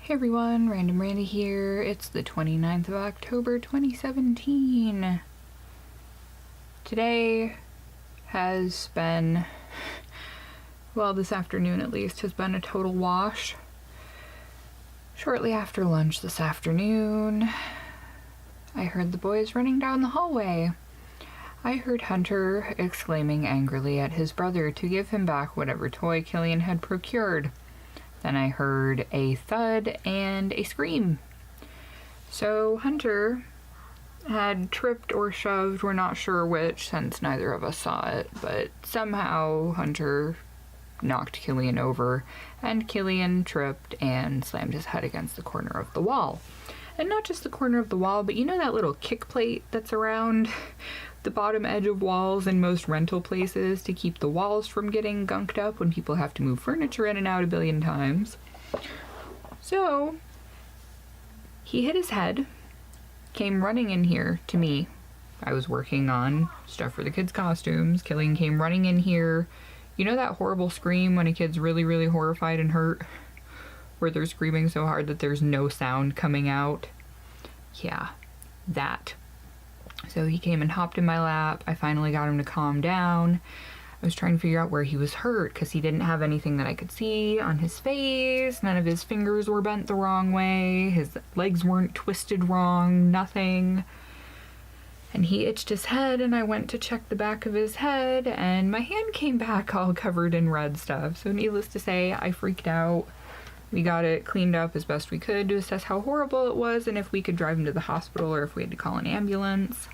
Hey everyone, Random Randy here. It's the 29th of October 2017. Today has been, well, this afternoon at least, has been a total wash. Shortly after lunch this afternoon, I heard the boys running down the hallway. I heard Hunter exclaiming angrily at his brother to give him back whatever toy Killian had procured. Then I heard a thud and a scream. So Hunter had tripped or shoved, we're not sure which since neither of us saw it, but somehow Hunter knocked Killian over and Killian tripped and slammed his head against the corner of the wall. And not just the corner of the wall, but you know that little kick plate that's around the bottom edge of walls in most rental places to keep the walls from getting gunked up when people have to move furniture in and out a billion times. So he hit his head, came running in here to me. I was working on stuff for the kids' costumes. Killian came running in here. You know that horrible scream when a kid's really, really horrified and hurt? Where they're screaming so hard that there's no sound coming out? Yeah, that. So he came and hopped in my lap. I finally got him to calm down. I was trying to figure out where he was hurt because he didn't have anything that I could see on his face. None of his fingers were bent the wrong way. His legs weren't twisted wrong. Nothing. And he itched his head and I went to check the back of his head and my hand came back all covered in red stuff. So needless to say, I freaked out. We got it cleaned up as best we could to assess how horrible it was and if we could drive him to the hospital or if we had to call an ambulance.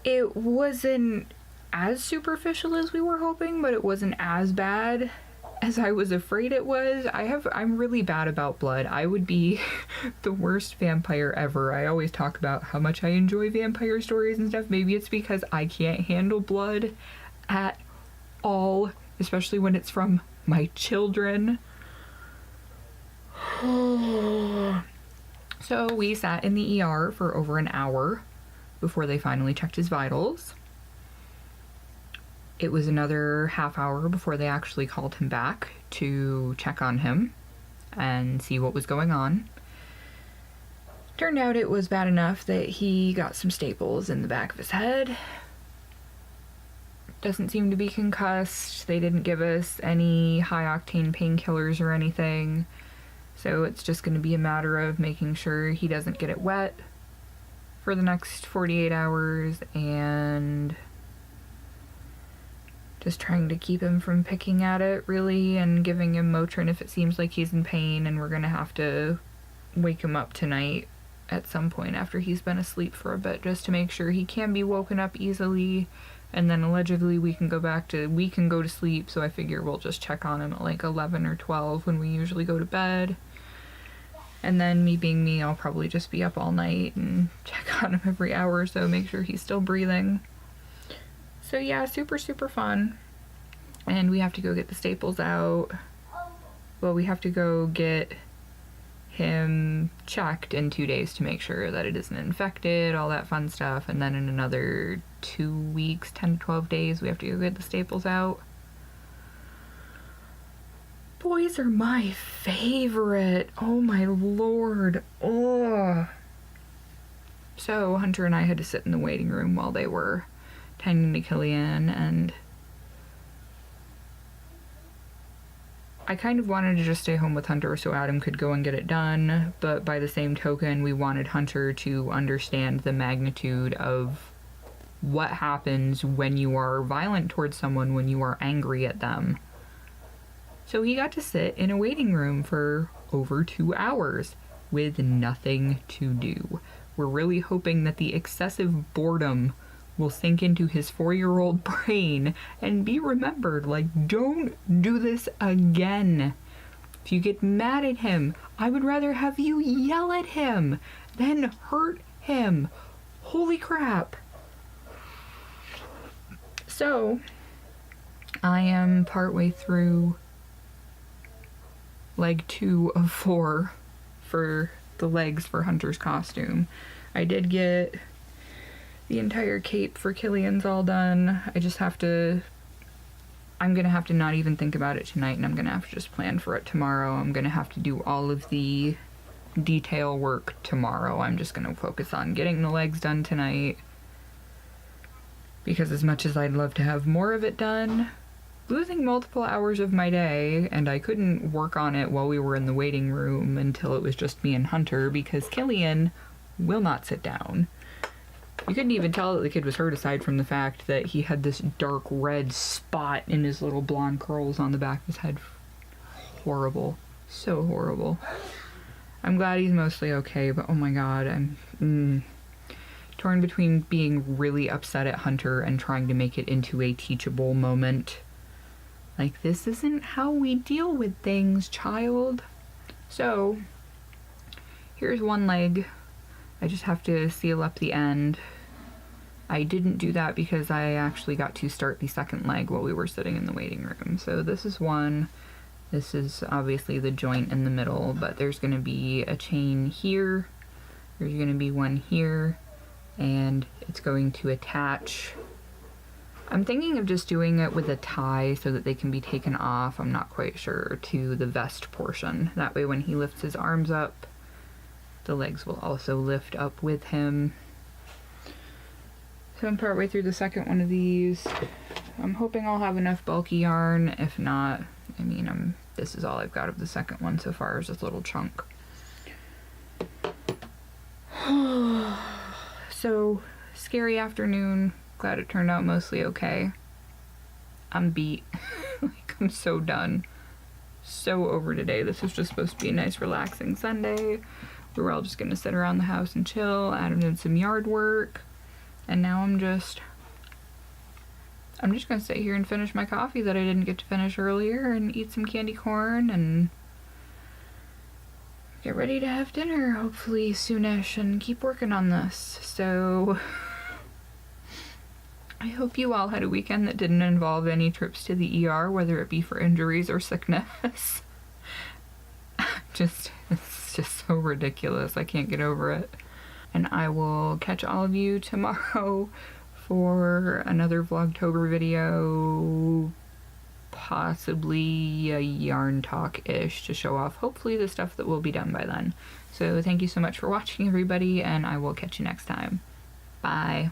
It wasn't as superficial as we were hoping, but it wasn't as bad as I was afraid it was. I'm really bad about blood. I would be the worst vampire ever. I always talk about how much I enjoy vampire stories and stuff. Maybe it's because I can't handle blood at all, especially when it's from my children. So we sat in the ER for over an hour before they finally checked his vitals. It was another half hour before they actually called him back to check on him and see what was going on. Turned out it was bad enough that he got some staples in the back of his head. Doesn't seem to be concussed. They didn't give us any high-octane painkillers or anything. So it's just going to be a matter of making sure he doesn't get it wet for the next 48 hours and just trying to keep him from picking at it, really, and giving him Motrin if it seems like he's in pain, and we're going to have to wake him up tonight at some point after he's been asleep for a bit just to make sure he can be woken up easily, and then allegedly we can go to sleep, so I figure we'll just check on him at like 11 or 12 when we usually go to bed. And then me being me, I'll probably just be up all night and check on him every hour or so, make sure he's still breathing. So yeah, super, super fun. And we have to go get the staples out. Well, we have to go get him checked in 2 days to make sure that it isn't infected, all that fun stuff. And then in another 2 weeks, 10 to 12 days, we have to go get the staples out. Boys are my favorite. Oh my lord. Oh. So Hunter and I had to sit in the waiting room while they were tending to Killian, and I kind of wanted to just stay home with Hunter so Adam could go and get it done, but by the same token, we wanted Hunter to understand the magnitude of what happens when you are violent towards someone, when you are angry at them. So he got to sit in a waiting room for over 2 hours with nothing to do. We're really hoping that the excessive boredom will sink into his 4-year-old brain and be remembered. Like, don't do this again. If you get mad at him, I would rather have you yell at him than hurt him. Holy crap. So, I am partway through leg 2 of 4 for the legs for Hunter's costume. I did get the entire cape for Killian's all done. I'm gonna have to not even think about it tonight, and I'm gonna have to just plan for it tomorrow. I'm gonna have to do all of the detail work tomorrow. I'm just going to focus on getting the legs done tonight, because as much as I'd love to have more of it done, losing multiple hours of my day, and I couldn't work on it while we were in the waiting room until it was just me and Hunter, because Killian will not sit down. You couldn't even tell that the kid was hurt, aside from the fact that he had this dark red spot in his little blonde curls on the back of his head. Horrible. So horrible. I'm glad he's mostly okay, but oh my god, I'm torn between being really upset at Hunter and trying to make it into a teachable moment. Like, this isn't how we deal with things, child. So, here's one leg. I just have to seal up the end. I didn't do that because I actually got to start the second leg while we were sitting in the waiting room. So this is one. This is obviously the joint in the middle, but there's going to be a chain here. There's going to be one here, and it's going to attach. I'm thinking of just doing it with a tie so that they can be taken off, I'm not quite sure, to the vest portion. That way when he lifts his arms up, the legs will also lift up with him. So I'm partway through the second one of these. I'm hoping I'll have enough bulky yarn. If not, I mean, this is all I've got of the second one so far, is this little chunk. So, scary afternoon. Glad it turned out mostly okay. I'm beat. Like, I'm so done. So over today. This was just supposed to be a nice relaxing Sunday. We were all just gonna sit around the house and chill. Adam did some yard work. And now I'm just gonna sit here and finish my coffee that I didn't get to finish earlier, and eat some candy corn and get ready to have dinner hopefully soonish and keep working on this. So I hope you all had a weekend that didn't involve any trips to the ER, whether it be for injuries or sickness. It's just so ridiculous. I can't get over it. And I will catch all of you tomorrow for another Vlogtober video, possibly a yarn talk-ish to show off hopefully the stuff that will be done by then. So thank you so much for watching, everybody, and I will catch you next time. Bye.